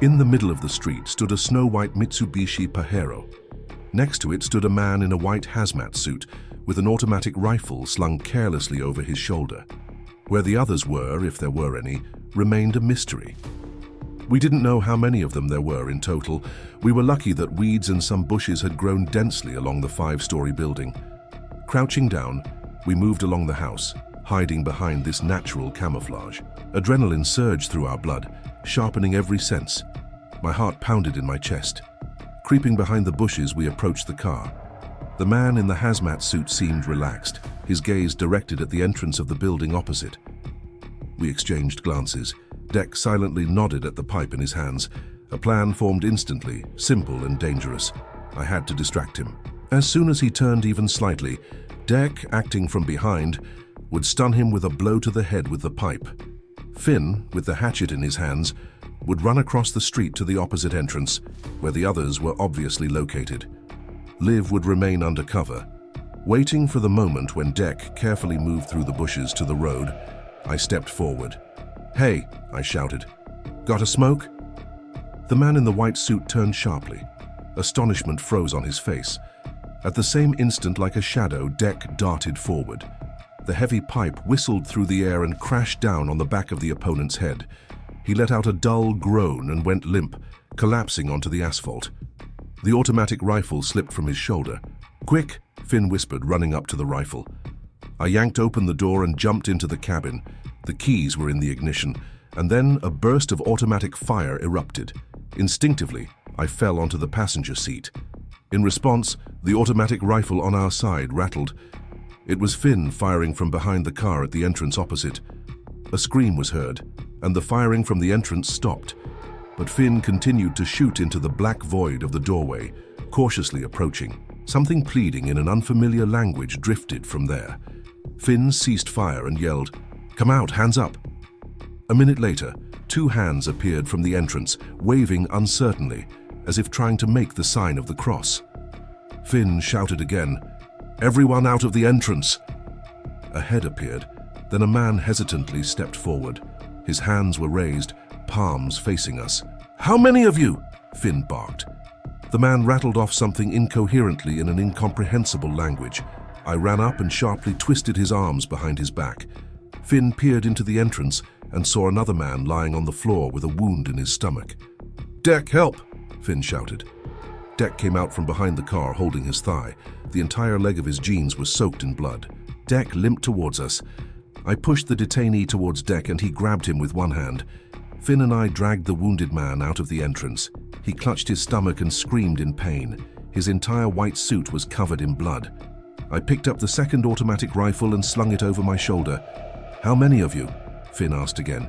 In the middle of the street stood a snow-white Mitsubishi Pajero. Next to it stood a man in a white hazmat suit with an automatic rifle slung carelessly over his shoulder. Where the others were, if there were any, remained a mystery. We didn't know how many of them there were in total. We were lucky that weeds and some bushes had grown densely along the 5-story building. Crouching down, we moved along the house, hiding behind this natural camouflage. Adrenaline surged through our blood, sharpening every sense. My heart pounded in my chest. Creeping behind the bushes, we approached the car. The man in the hazmat suit seemed relaxed, his gaze directed at the entrance of the building opposite. We exchanged glances. Dec silently nodded at the pipe in his hands. A plan formed instantly, simple and dangerous. I had to distract him. As soon as he turned even slightly, Dec, acting from behind, would stun him with a blow to the head with the pipe. Finn, with the hatchet in his hands, would run across the street to the opposite entrance, where the others were obviously located. Liv would remain under cover. Waiting for the moment when Dec carefully moved through the bushes to the road, I stepped forward. "Hey," I shouted. "Got a smoke?" The man in the white suit turned sharply. Astonishment froze on his face. At the same instant, like a shadow, Dec darted forward. The heavy pipe whistled through the air and crashed down on the back of the opponent's head. He let out a dull groan and went limp, collapsing onto the asphalt. The automatic rifle slipped from his shoulder. "Quick," Finn whispered, running up to the rifle. I yanked open the door and jumped into the cabin. The keys were in the ignition, and then a burst of automatic fire erupted. Instinctively, I fell onto the passenger seat. In response, the automatic rifle on our side rattled. It was Finn firing from behind the car at the entrance opposite. A scream was heard, and the firing from the entrance stopped. But Finn continued to shoot into the black void of the doorway, cautiously approaching. Something pleading in an unfamiliar language drifted from there. Finn ceased fire and yelled, "Come out, hands up!" A minute later, 2 hands appeared from the entrance, waving uncertainly, as if trying to make the sign of the cross. Finn shouted again, "Everyone out of the entrance!" A head appeared, then a man hesitantly stepped forward. His hands were raised, palms facing us. "How many of you?" Finn barked. The man rattled off something incoherently in an incomprehensible language. I ran up and sharply twisted his arms behind his back. Finn peered into the entrance and saw another man lying on the floor with a wound in his stomach. "Dec, help!" Finn shouted. Dec came out from behind the car holding his thigh. The entire leg of his jeans was soaked in blood. Dec limped towards us. I pushed the detainee towards Dec and he grabbed him with one hand. Finn and I dragged the wounded man out of the entrance. He clutched his stomach and screamed in pain. His entire white suit was covered in blood. I picked up the second automatic rifle and slung it over my shoulder. "How many of you?" Finn asked again.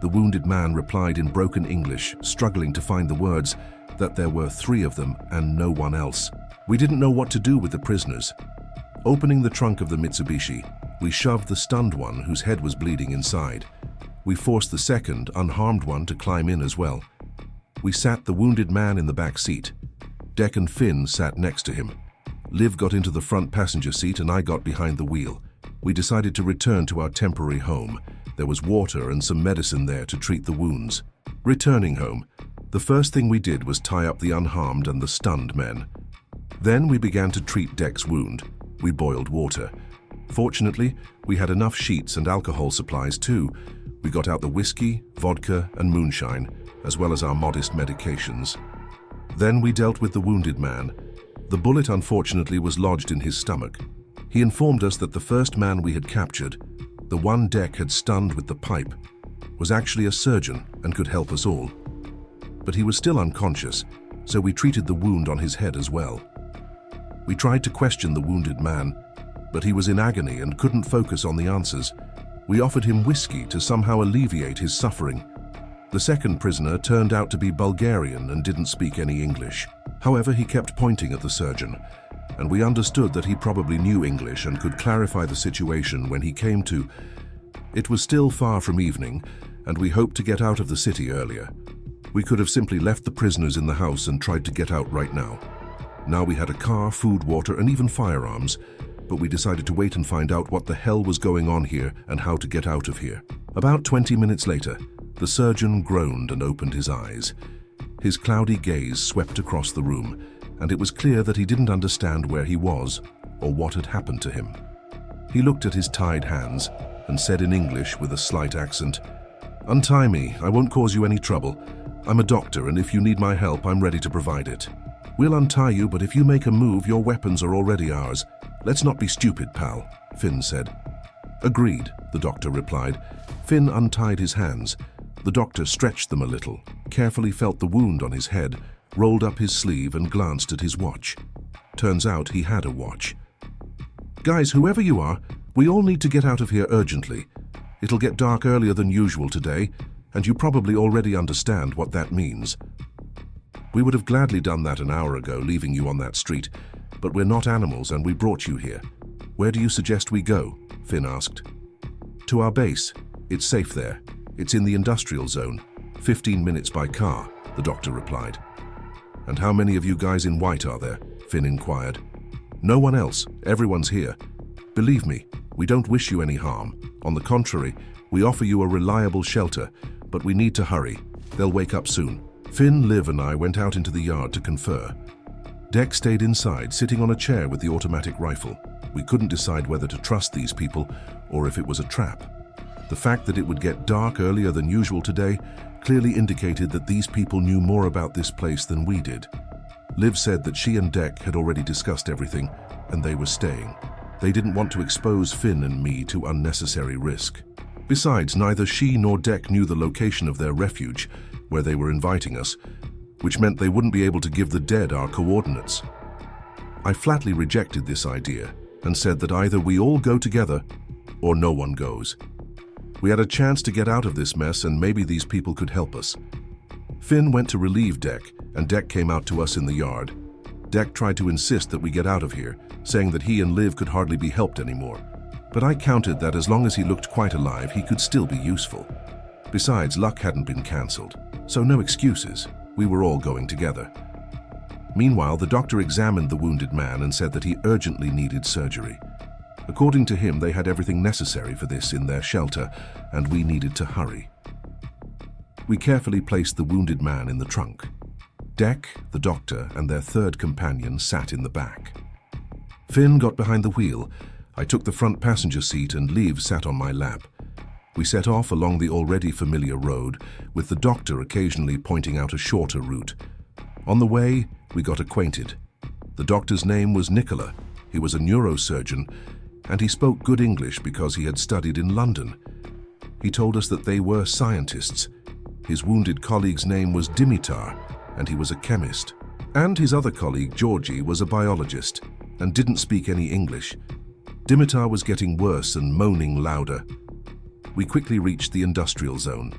The wounded man replied in broken English, struggling to find the words, that there were 3 of them and no one else. We didn't know what to do with the prisoners. Opening the trunk of the Mitsubishi, we shoved the stunned one whose head was bleeding inside. We forced the second, unharmed one to climb in as well. We sat the wounded man in the back seat. Dec and Finn sat next to him. Liv got into the front passenger seat and I got behind the wheel. We decided to return to our temporary home. There was water and some medicine there to treat the wounds. Returning home, the first thing we did was tie up the unharmed and the stunned men. Then we began to treat Dec's wound. We boiled water. Fortunately, we had enough sheets and alcohol supplies too. We got out the whiskey, vodka, and moonshine, as well as our modest medications. Then we dealt with the wounded man. The bullet, unfortunately, was lodged in his stomach. He informed us that the first man we had captured, the one Dec had stunned with the pipe, was actually a surgeon and could help us all. But he was still unconscious, so we treated the wound on his head as well. We tried to question the wounded man, but he was in agony and couldn't focus on the answers. We offered him whiskey to somehow alleviate his suffering. The second prisoner turned out to be Bulgarian and didn't speak any English. However, he kept pointing at the surgeon, and we understood that he probably knew English and could clarify the situation when he came to. It was still far from evening, and we hoped to get out of the city earlier. We could have simply left the prisoners in the house and tried to get out right now. Now we had a car, food, water, and even firearms, but we decided to wait and find out what the hell was going on here and how to get out of here. About 20 minutes later, the surgeon groaned and opened his eyes. His cloudy gaze swept across the room, and it was clear that he didn't understand where he was or what had happened to him. He looked at his tied hands and said in English with a slight accent, "Untie me, I won't cause you any trouble. I'm a doctor, and if you need my help, I'm ready to provide it. We'll untie you, but if you make a move, your weapons are already ours. Let's not be stupid, pal," Finn said. "Agreed," the doctor replied. Finn untied his hands. The doctor stretched them a little, carefully felt the wound on his head, rolled up his sleeve and glanced at his watch. Turns out he had a watch. "Guys, whoever you are, we all need to get out of here urgently. It'll get dark earlier than usual today, and you probably already understand what that means. We would have gladly done that an hour ago, leaving you on that street, but we're not animals and we brought you here. Where do you suggest we go?" Finn asked. "To our base. It's safe there. It's in the industrial zone. 15 minutes by car," the doctor replied. "And how many of you guys in white are there?" Finn inquired. "No one else. Everyone's here. Believe me, we don't wish you any harm. On the contrary, we offer you a reliable shelter, but we need to hurry. They'll wake up soon." Finn, Liv and I went out into the yard to confer. Dec stayed inside, sitting on a chair with the automatic rifle. We couldn't decide whether to trust these people or if it was a trap. The fact that it would get dark earlier than usual today clearly indicated that these people knew more about this place than we did. Liv said that she and Dec had already discussed everything, and they were staying. They didn't want to expose Finn and me to unnecessary risk. Besides, neither she nor Dec knew the location of their refuge, where they were inviting us, which meant they wouldn't be able to give the dead our coordinates. I flatly rejected this idea and said that either we all go together or no one goes. We had a chance to get out of this mess, and maybe these people could help us. Finn went to relieve Dec, and Dec came out to us in the yard. Dec tried to insist that we get out of here, saying that he and Liv could hardly be helped anymore. But I countered that as long as he looked quite alive, he could still be useful. Besides, luck hadn't been cancelled, so no excuses. We were all going together. Meanwhile, the doctor examined the wounded man and said that he urgently needed surgery. According to him, they had everything necessary for this in their shelter, and we needed to hurry. We carefully placed the wounded man in the trunk. Dec, the doctor, and their third companion sat in the back. Finn got behind the wheel. I took the front passenger seat and Liv sat on my lap. We set off along the already familiar road, with the doctor occasionally pointing out a shorter route. On the way, we got acquainted. The doctor's name was Nicola. He was a neurosurgeon, and he spoke good English because he had studied in London. He told us that they were scientists. His wounded colleague's name was Dimitar, and he was a chemist. And his other colleague, Georgie, was a biologist and didn't speak any English. Dimitar was getting worse and moaning louder. We quickly reached the industrial zone.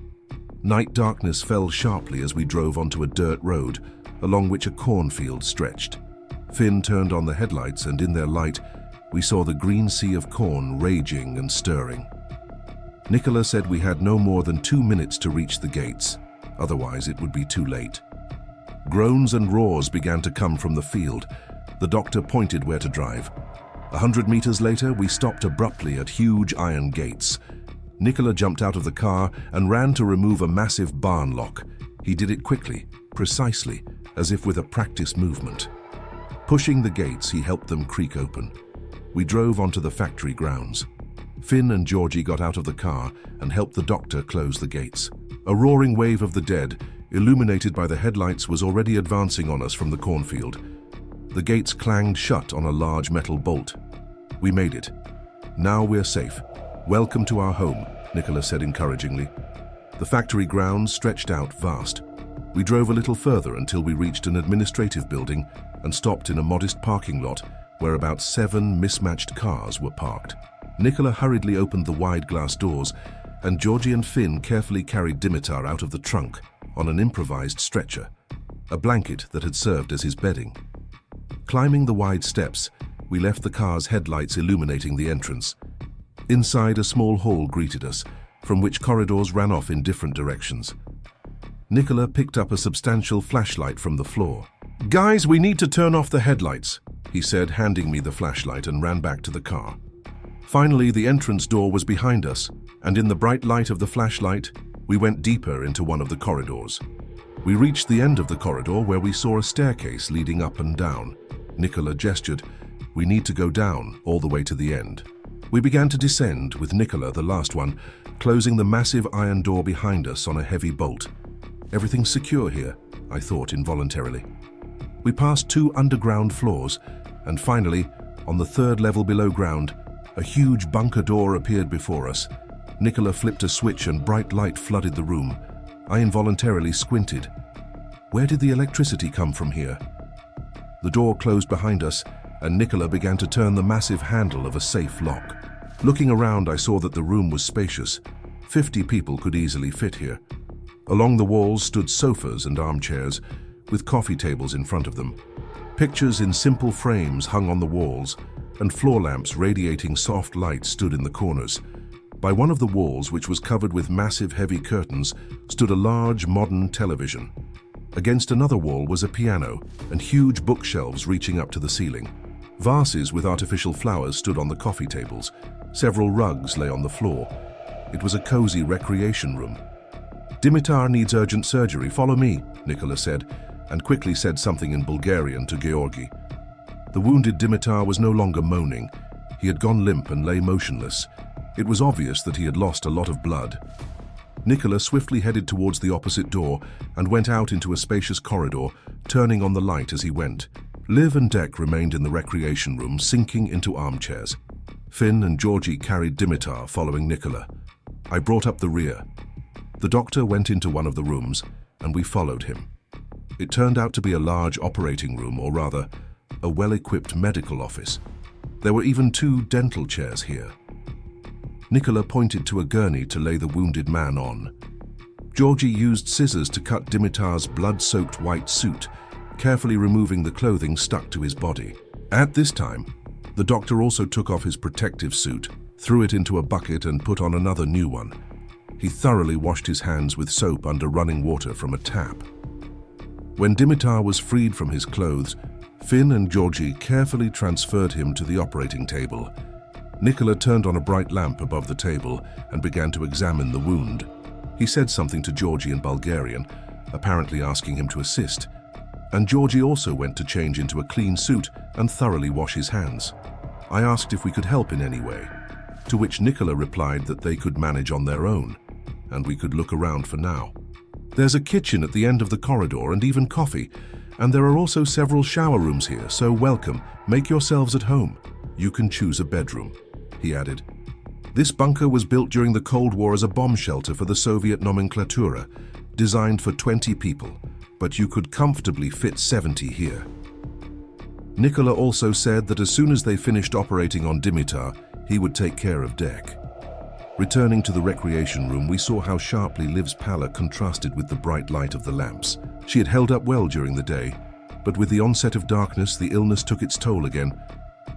Night darkness fell sharply as we drove onto a dirt road, along which a cornfield stretched. Finn turned on the headlights, and in their light, we saw the green sea of corn raging and stirring. Nicola said we had no more than 2 minutes to reach the gates, otherwise it would be too late. Groans and roars began to come from the field. The doctor pointed where to drive. 100 meters later, we stopped abruptly at huge iron gates. Nicola jumped out of the car and ran to remove a massive barn lock. He did it quickly, precisely, as if with a practice movement. Pushing the gates, he helped them creak open. We drove onto the factory grounds. Finn and Georgie got out of the car and helped the doctor close the gates. A roaring wave of the dead, illuminated by the headlights, was already advancing on us from the cornfield. The gates clanged shut on a large metal bolt. We made it. "Now we're safe. Welcome to our home," Nicola said encouragingly. The factory grounds stretched out vast. We drove a little further until we reached an administrative building and stopped in a modest parking lot where about 7 mismatched cars were parked. Nicola hurriedly opened the wide glass doors, and Georgie and Finn carefully carried Dimitar out of the trunk on an improvised stretcher, a blanket that had served as his bedding. Climbing the wide steps, we left the car's headlights illuminating the entrance. Inside, a small hall greeted us, from which corridors ran off in different directions. Nicola picked up a substantial flashlight from the floor. "Guys, we need to turn off the headlights," he said, handing me the flashlight, and ran back to the car. Finally, the entrance door was behind us, and in the bright light of the flashlight, we went deeper into one of the corridors. We reached the end of the corridor where we saw a staircase leading up and down. Nicola gestured. We need to go down, all the way to the end. We began to descend, with Nicola, the last one, closing the massive iron door behind us on a heavy bolt. Everything's secure here, I thought involuntarily. We passed 2 underground floors, and finally, on the 3rd level below ground, a huge bunker door appeared before us. Nicola flipped a switch and bright light flooded the room. I involuntarily squinted. Where did the electricity come from here? The door closed behind us, and Nicola began to turn the massive handle of a safe lock. Looking around, I saw that the room was spacious. 50 people could easily fit here. Along the walls stood sofas and armchairs, with coffee tables in front of them. Pictures in simple frames hung on the walls, and floor lamps radiating soft light stood in the corners. By one of the walls, which was covered with massive heavy curtains, stood a large modern television. Against another wall was a piano and huge bookshelves reaching up to the ceiling. Vases with artificial flowers stood on the coffee tables. Several rugs lay on the floor. It was a cozy recreation room. "Dimitar needs urgent surgery. Follow me," Nicola said, and quickly said something in Bulgarian to Georgi. The wounded Dimitar was no longer moaning. He had gone limp and lay motionless. It was obvious that he had lost a lot of blood. Nicola swiftly headed towards the opposite door and went out into a spacious corridor, turning on the light as he went. Liv and Dek remained in the recreation room, sinking into armchairs. Finn and Georgie carried Dimitar, following Nicola. I brought up the rear. The doctor went into one of the rooms, and we followed him. It turned out to be a large operating room, or rather, a well-equipped medical office. There were even 2 dental chairs here. Nicola pointed to a gurney to lay the wounded man on. Georgie used scissors to cut Dimitar's blood-soaked white suit, carefully removing the clothing stuck to his body. At this time, the doctor also took off his protective suit, threw it into a bucket and put on another new one. He thoroughly washed his hands with soap under running water from a tap. When Dimitar was freed from his clothes, Finn and Georgie carefully transferred him to the operating table. Nicola turned on a bright lamp above the table and began to examine the wound. He said something to Georgie in Bulgarian, apparently asking him to assist, and Georgie also went to change into a clean suit and thoroughly wash his hands. I asked if we could help in any way, to which Nicola replied that they could manage on their own, and we could look around for now. There's a kitchen at the end of the corridor and even coffee, and there are also several shower rooms here, so welcome, make yourselves at home. You can choose a bedroom, he added. This bunker was built during the Cold War as a bomb shelter for the Soviet nomenclatura, designed for 20 people, but you could comfortably fit 70 here. Nicola also said that as soon as they finished operating on Dimitar, he would take care of Dek. Returning to the recreation room, we saw how sharply Liv's pallor contrasted with the bright light of the lamps. She had held up well during the day, but with the onset of darkness, the illness took its toll again,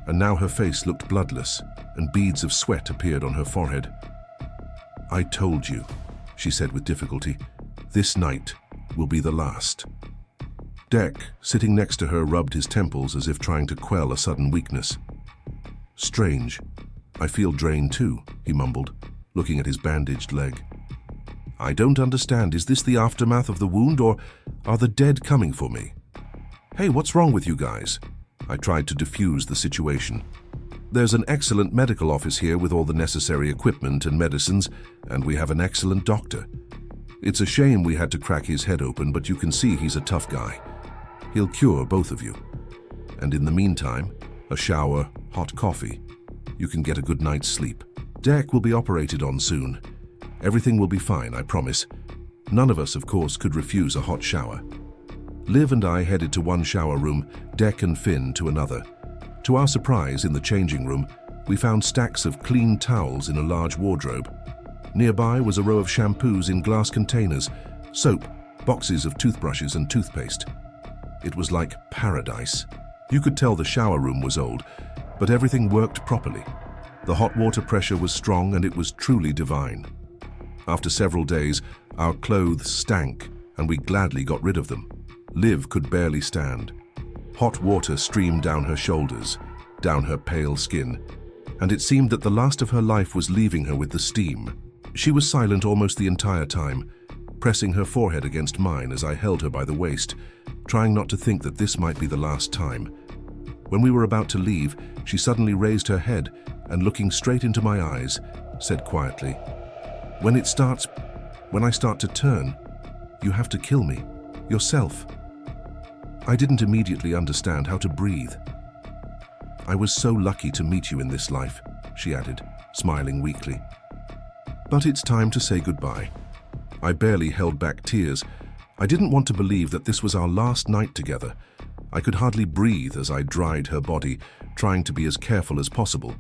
and now her face looked bloodless, and beads of sweat appeared on her forehead. "I told you," she said with difficulty, "this night will be the last." Dek, sitting next to her, rubbed his temples as if trying to quell a sudden weakness. "Strange. I feel drained too," he mumbled, looking at his bandaged leg. "I don't understand. Is this the aftermath of the wound, or are the dead coming for me? Hey, what's wrong with you guys?" I tried to defuse the situation. "There's an excellent medical office here with all the necessary equipment and medicines, and we have an excellent doctor. It's a shame we had to crack his head open, but you can see he's a tough guy. He'll cure both of you. And in the meantime, a shower, hot coffee. You can get a good night's sleep. Dek will be operated on soon. Everything will be fine, I promise." None of us, of course, could refuse a hot shower. Liv and I headed to one shower room, Dek and Finn to another. To our surprise, in the changing room, we found stacks of clean towels in a large wardrobe. Nearby was a row of shampoos in glass containers, soap, boxes of toothbrushes and toothpaste. It was like paradise. You could tell the shower room was old, but everything worked properly. The hot water pressure was strong and it was truly divine. After several days, our clothes stank and we gladly got rid of them. Liv could barely stand. Hot water streamed down her shoulders, down her pale skin, and it seemed that the last of her life was leaving her with the steam. She was silent almost the entire time, pressing her forehead against mine as I held her by the waist, trying not to think that this might be the last time. When we were about to leave, she suddenly raised her head and, looking straight into my eyes, said quietly, when I start to turn, you have to kill me, yourself." I didn't immediately understand how to breathe. "I was so lucky to meet you in this life," she added, smiling weakly. "But it's time to say goodbye." I barely held back tears. I didn't want to believe that this was our last night together. I could hardly breathe as I dried her body, trying to be as careful as possible.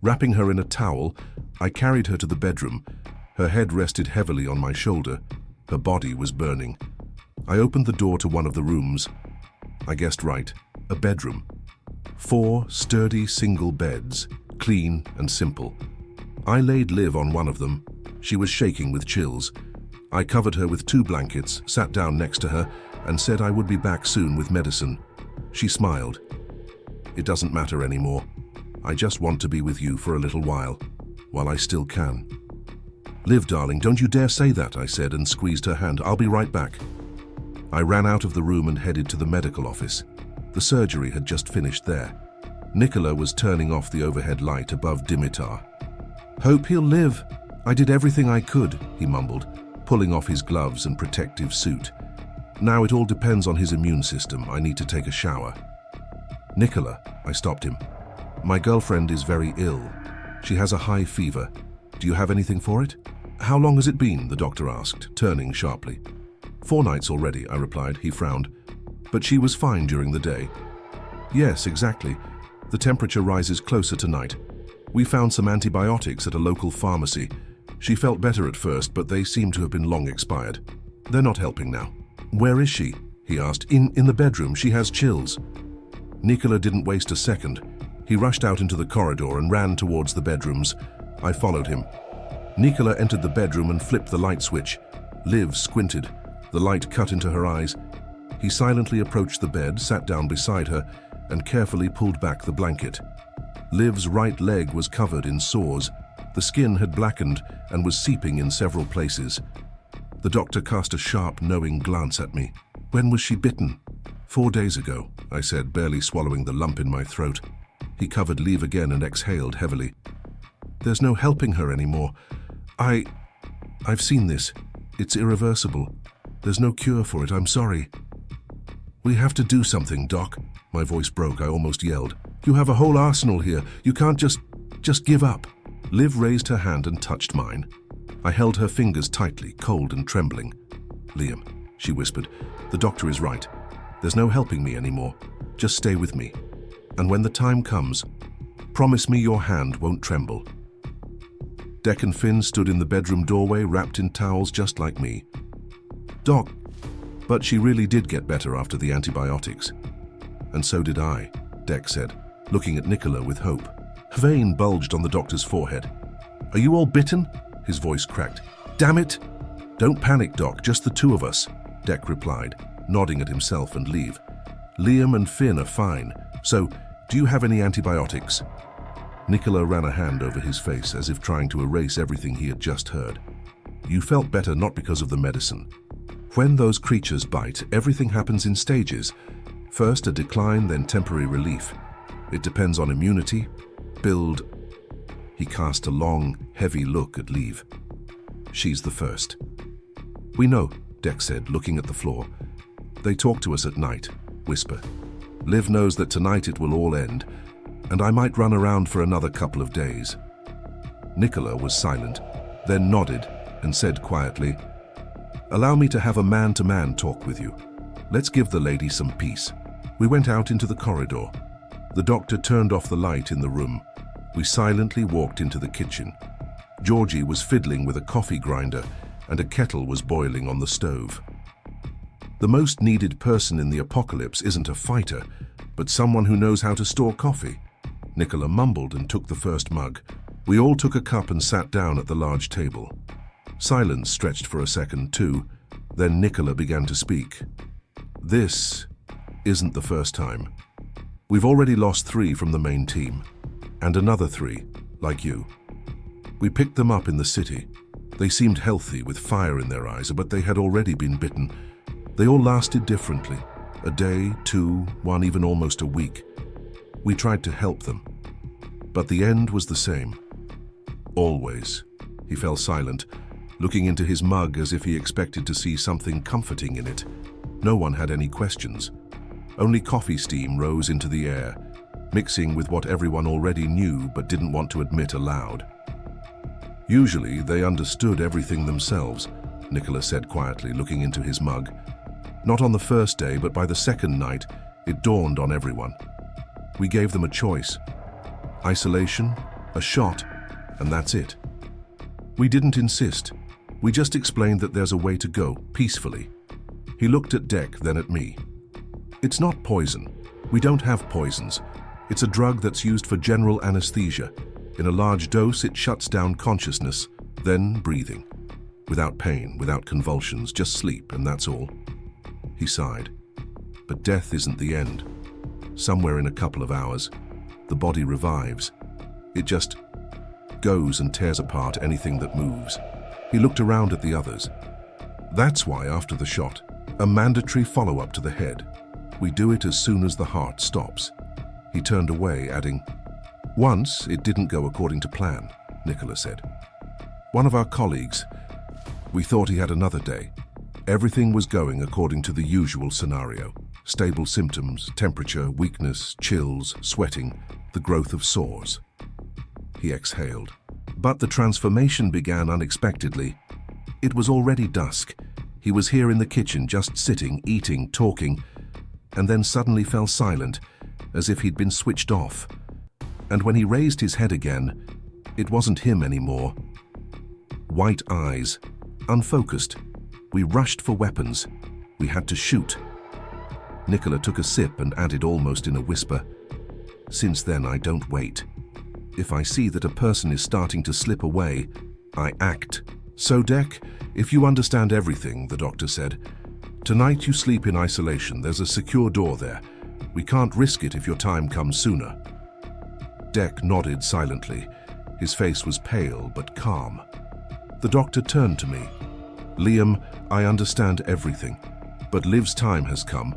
Wrapping her in a towel, I carried her to the bedroom. Her head rested heavily on my shoulder. Her body was burning. I opened the door to one of the rooms. I guessed right, a bedroom. 4 sturdy single beds, clean and simple. I laid Liv on one of them. She was shaking with chills. I covered her with 2 blankets, sat down next to her, and said I would be back soon with medicine. She smiled. "It doesn't matter anymore. I just want to be with you for a little while I still can." "Liv, darling, don't you dare say that," I said and squeezed her hand. "I'll be right back." I ran out of the room and headed to the medical office. The surgery had just finished there. Nicola was turning off the overhead light above Dimitar. "Hope he'll live. I did everything I could," he mumbled, pulling off his gloves and protective suit. "Now it all depends on his immune system. I need to take a shower." "Nicola," I stopped him. "My girlfriend is very ill. She has a high fever. Do you have anything for it?" "How long has it been?" the doctor asked, turning sharply. 4 nights already," I replied. He frowned. "But she was fine during the day." "Yes, exactly. The temperature rises closer tonight. We found some antibiotics at a local pharmacy. She felt better at first, but they seem to have been long expired. They're not helping now." "Where is she?" he asked. In the bedroom. She has chills." Nicola didn't waste a second. He rushed out into the corridor and ran towards the bedrooms. I followed him. Nicola entered the bedroom and flipped the light switch. Liv squinted. The light cut into her eyes. He silently approached the bed, sat down beside her, and carefully pulled back the blanket. Liv's right leg was covered in sores. The skin had blackened and was seeping in several places. The doctor cast a sharp, knowing glance at me. "When was she bitten?" 4 days ago," I said, barely swallowing the lump in my throat. He covered Liv again and exhaled heavily. "There's no helping her anymore. I've seen this. It's irreversible. There's no cure for it. I'm sorry." "We have to do something, Doc." My voice broke. I almost yelled. "You have a whole arsenal here. You can't just give up." Liv raised her hand and touched mine. I held her fingers tightly, cold and trembling. "Liam," she whispered, "the doctor is right. There's no helping me anymore. Just stay with me. And when the time comes, promise me your hand won't tremble." Dec and Finn stood in the bedroom doorway, wrapped in towels just like me. "Doc," but she really did get better after the antibiotics. "And so did I," Dec said, looking at Nicola with hope. A vein bulged on the doctor's forehead. "Are you all bitten?" His voice cracked. "Damn it!" "Don't panic, Doc, just the 2 of us," Dec replied, nodding at himself and Liv. "Liam and Finn are fine. So, do you have any antibiotics?" Nicola ran a hand over his face as if trying to erase everything he had just heard. "You felt better not because of the medicine. When those creatures bite, everything happens in stages. First a decline, then temporary relief. It depends on immunity, build." He cast a long, heavy look at Liv. "She's the first." "We know," Dec said, looking at the floor. "They talk to us at night, whisper. Liv knows that tonight it will all end, and I might run around for another couple of days." Nicola was silent, then nodded and said quietly, "Allow me to have a man-to-man talk with you. Let's give the lady some peace." We went out into the corridor. The doctor turned off the light in the room. We silently walked into the kitchen. Georgie was fiddling with a coffee grinder, and a kettle was boiling on the stove. The most needed person in the apocalypse isn't a fighter, but someone who knows how to store coffee. Nicola mumbled and took the first mug. We all took a cup and sat down at the large table. Silence stretched for a second too, then Nicola began to speak. "This isn't the first time. We've already lost 3 from the main team, and another 3, like you. We picked them up in the city. They seemed healthy, with fire in their eyes, but they had already been bitten. They all lasted differently. A day, two, one, even almost a week. We tried to help them, but the end was the same. Always. He fell silent, looking into his mug as if he expected to see something comforting in it. No one had any questions. Only coffee steam rose into the air, mixing with what everyone already knew but didn't want to admit aloud. Usually, they understood everything themselves, Nicholas said quietly, looking into his mug. Not on the first day, but by the second night, it dawned on everyone. We gave them a choice. Isolation, a shot, and that's it. We didn't insist. We just explained that there's a way to go, peacefully. He looked at Dec, then at me. It's not poison. We don't have poisons. It's a drug that's used for general anesthesia. In a large dose, it shuts down consciousness, then breathing. Without pain, without convulsions, just sleep, and that's all. He sighed. But death isn't the end. Somewhere in a couple of hours, the body revives. It just goes and tears apart anything that moves. He looked around at the others. That's why, after the shot, a mandatory follow-up to the head. We do it as soon as the heart stops. He turned away, adding, "Once it didn't go according to plan," Nicholas said. "One of our colleagues, we thought he had another day. Everything was going according to the usual scenario. Stable symptoms, temperature, weakness, chills, sweating, the growth of sores." He exhaled. But the transformation began unexpectedly. It was already dusk. He was here in the kitchen, just sitting, eating, talking, and then suddenly fell silent, as if he'd been switched off. And when he raised his head again, it wasn't him anymore. White eyes, unfocused. We rushed for weapons. We had to shoot. Nicola took a sip and added almost in a whisper, "Since then, I don't wait. If I see that a person is starting to slip away, I act." "So, Dec, if you understand everything," the doctor said, "tonight you sleep in isolation. There's a secure door there. We can't risk it if your time comes sooner." Dec nodded silently. His face was pale but calm. The doctor turned to me. "Liam, I understand everything, but Liv's time has come.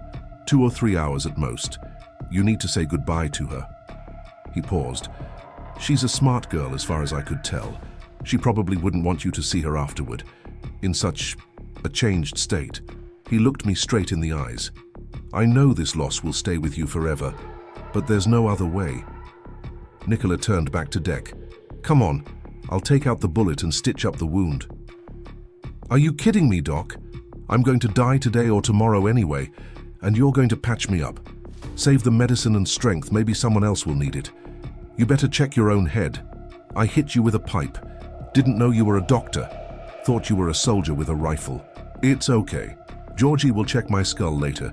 2 or 3 hours at most. You need to say goodbye to her." He paused. "She's a smart girl as far as I could tell. She probably wouldn't want you to see her afterward, in such a changed state." He looked me straight in the eyes. "I know this loss will stay with you forever, but there's no other way." Nicola turned back to Dec. "Come on, I'll take out the bullet and stitch up the wound." "Are you kidding me, Doc? I'm going to die today or tomorrow anyway, and you're going to patch me up. Save the medicine and strength, maybe someone else will need it. You better check your own head. I hit you with a pipe. Didn't know you were a doctor. Thought you were a soldier with a rifle. It's okay. Georgie will check my skull later.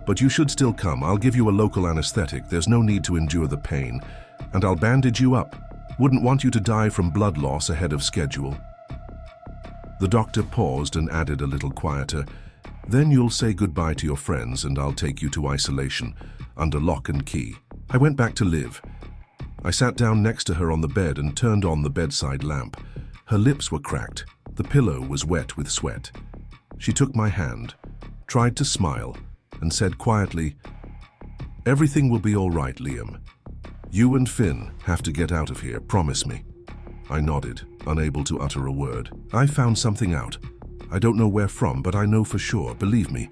But you should still come. I'll give you a local anesthetic. There's no need to endure the pain. And I'll bandage you up. Wouldn't want you to die from blood loss ahead of schedule." The doctor paused and added a little quieter, "Then you'll say goodbye to your friends and I'll take you to isolation, under lock and key." I went back to Liv. I sat down next to her on the bed and turned on the bedside lamp. Her lips were cracked. The pillow was wet with sweat. She took my hand, tried to smile, and said quietly, "Everything will be all right, Liam. You and Finn have to get out of here, promise me." I nodded, unable to utter a word. "I found something out. I don't know where from, but I know for sure, believe me.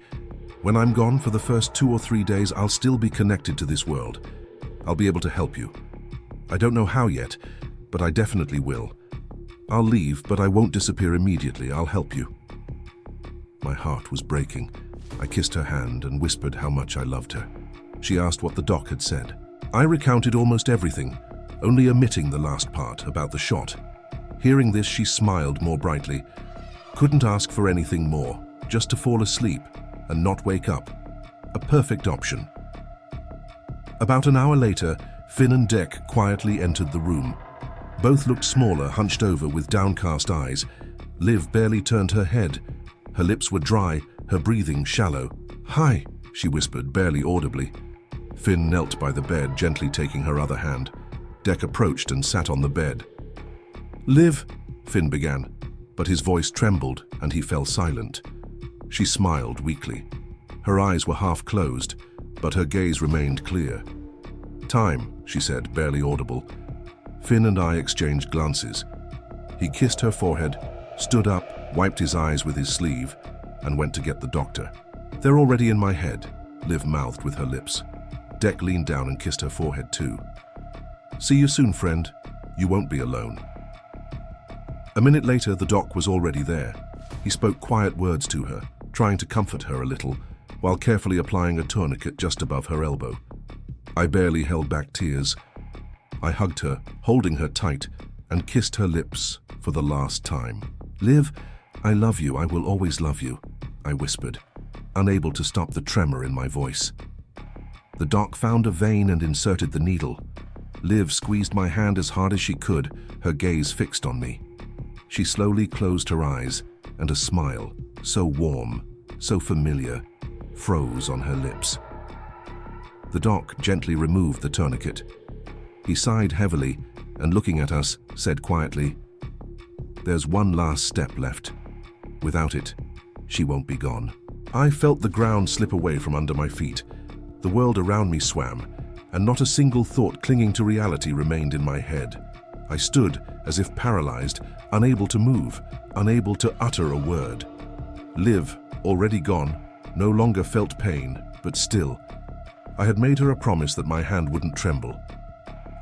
When I'm gone for the first 2 or 3 days, I'll still be connected to this world. I'll be able to help you. I don't know how yet, but I definitely will. I'll leave, but I won't disappear immediately. I'll help you." My heart was breaking. I kissed her hand and whispered how much I loved her. She asked what the doc had said. I recounted almost everything, only omitting the last part about the shot. Hearing this, she smiled more brightly. Couldn't ask for anything more, just to fall asleep and not wake up. A perfect option. About an hour later, Finn and Dec quietly entered the room. Both looked smaller, hunched over with downcast eyes. Liv barely turned her head. Her lips were dry, her breathing shallow. "Hi," she whispered, barely audibly. Finn knelt by the bed, gently taking her other hand. Dec approached and sat on the bed. "Liv," Finn began, but his voice trembled and he fell silent. She smiled weakly. Her eyes were half closed, but her gaze remained clear. "Time," she said, barely audible. Finn and I exchanged glances. He kissed her forehead, stood up, wiped his eyes with his sleeve, and went to get the doctor. "They're already in my head," Liv mouthed with her lips. Dec leaned down and kissed her forehead too. "See you soon, friend. You won't be alone." A minute later, the doc was already there. He spoke quiet words to her, trying to comfort her a little, while carefully applying a tourniquet just above her elbow. I barely held back tears. I hugged her, holding her tight, and kissed her lips for the last time. "Liv, I love you. I will always love you," I whispered, unable to stop the tremor in my voice. The doc found a vein and inserted the needle. Liv squeezed my hand as hard as she could, her gaze fixed on me. She slowly closed her eyes, and a smile, so warm, so familiar, froze on her lips. The doc gently removed the tourniquet. He sighed heavily, and looking at us, said quietly, "There's one last step left. Without it, she won't be gone." I felt the ground slip away from under my feet. The world around me swam, and not a single thought clinging to reality remained in my head. I stood as if paralyzed, unable to move, unable to utter a word. Liv, already gone, no longer felt pain, but still. I had made her a promise that my hand wouldn't tremble.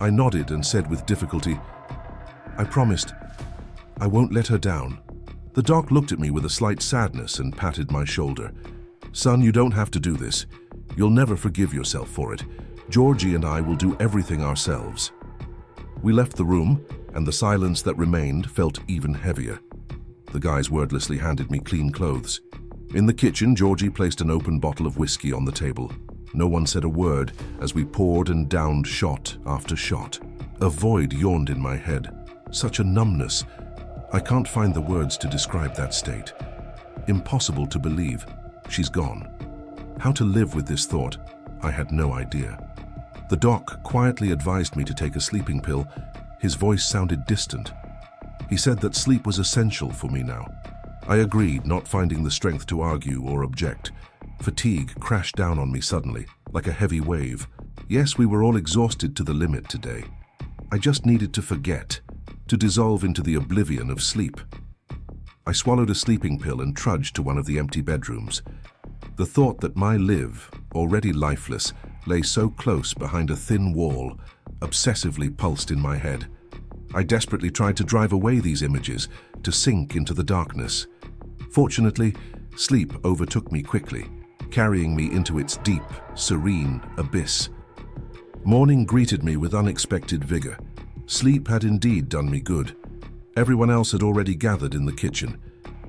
I nodded and said with difficulty, "I promised. I won't let her down." The doc looked at me with a slight sadness and patted my shoulder. "Son, you don't have to do this. You'll never forgive yourself for it. Georgie and I will do everything ourselves." We left the room, and the silence that remained felt even heavier. The guys wordlessly handed me clean clothes. In the kitchen, Georgie placed an open bottle of whiskey on the table. No one said a word as we poured and downed shot after shot. A void yawned in my head. Such a numbness. I can't find the words to describe that state. Impossible to believe. She's gone. How to live with this thought, I had no idea. The doc quietly advised me to take a sleeping pill. His voice sounded distant. He said that sleep was essential for me now. I agreed, not finding the strength to argue or object. Fatigue crashed down on me suddenly, like a heavy wave. Yes, we were all exhausted to the limit today. I just needed to forget, to dissolve into the oblivion of sleep. I swallowed a sleeping pill and trudged to one of the empty bedrooms. The thought that my Liv, already lifeless, lay so close behind a thin wall, obsessively pulsed in my head. I desperately tried to drive away these images, to sink into the darkness. Fortunately, sleep overtook me quickly, carrying me into its deep, serene abyss. Morning greeted me with unexpected vigor. Sleep had indeed done me good. Everyone else had already gathered in the kitchen.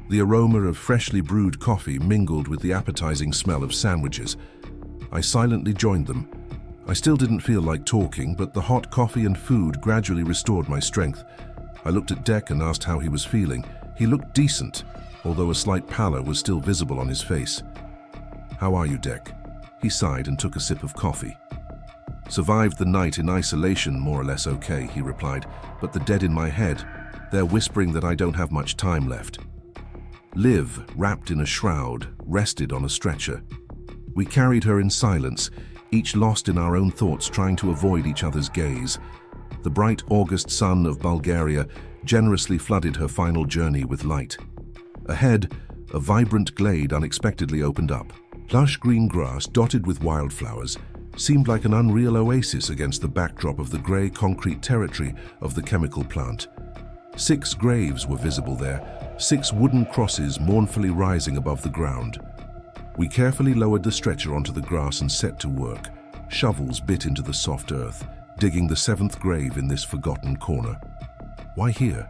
The aroma of freshly brewed coffee mingled with the appetizing smell of sandwiches. I silently joined them. I still didn't feel like talking, but the hot coffee and food gradually restored my strength. I looked at Dec and asked how he was feeling. He looked decent, although a slight pallor was still visible on his face. "How are you, Dec?" He sighed and took a sip of coffee. "Survived the night in isolation, more or less okay," he replied, "but the dead in my head, they're whispering that I don't have much time left." Liv, wrapped in a shroud, rested on a stretcher. We carried her in silence, each lost in our own thoughts, trying to avoid each other's gaze. The bright August sun of Bulgaria generously flooded her final journey with light. Ahead, a vibrant glade unexpectedly opened up. Lush green grass dotted with wildflowers seemed like an unreal oasis against the backdrop of the grey concrete territory of the chemical plant. 6 graves were visible there, 6 wooden crosses mournfully rising above the ground. We carefully lowered the stretcher onto the grass and set to work. Shovels bit into the soft earth, digging the 7th grave in this forgotten corner. Why here?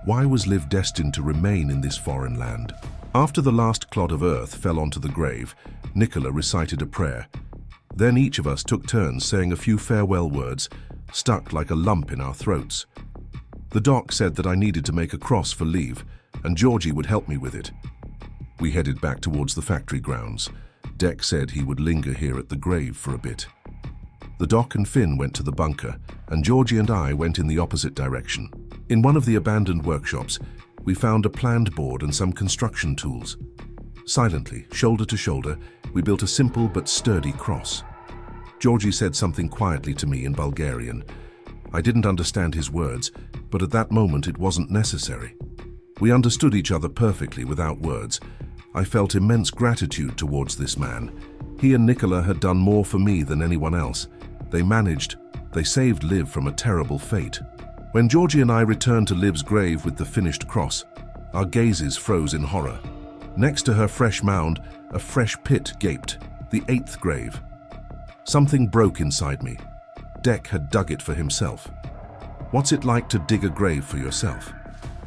Why was Liv destined to remain in this foreign land? After the last clod of earth fell onto the grave, Nicola recited a prayer. Then each of us took turns saying a few farewell words, stuck like a lump in our throats. The doc said that I needed to make a cross for leave, and Georgie would help me with it. We headed back towards the factory grounds. Dec said he would linger here at the grave for a bit. The doc and Finn went to the bunker, and Georgie and I went in the opposite direction. In one of the abandoned workshops, We found a planned board and some construction tools. Silently, shoulder to shoulder, we built a simple but sturdy cross. Georgie said something quietly to me in Bulgarian. I didn't understand his words, but at that moment it wasn't necessary. We understood each other perfectly without words. I felt immense gratitude towards this man. He and Nicola had done more for me than anyone else. They saved Liv from a terrible fate. When Georgie and I returned to Liv's grave with the finished cross, our gazes froze in horror. Next to her fresh mound, a fresh pit gaped, the 8th grave. Something broke inside me. Deck had dug it for himself. What's it like to dig a grave for yourself?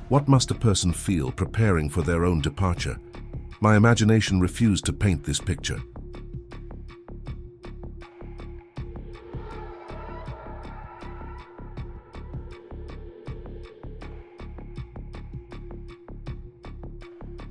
What must a person feel preparing for their own departure? My imagination refused to paint this picture.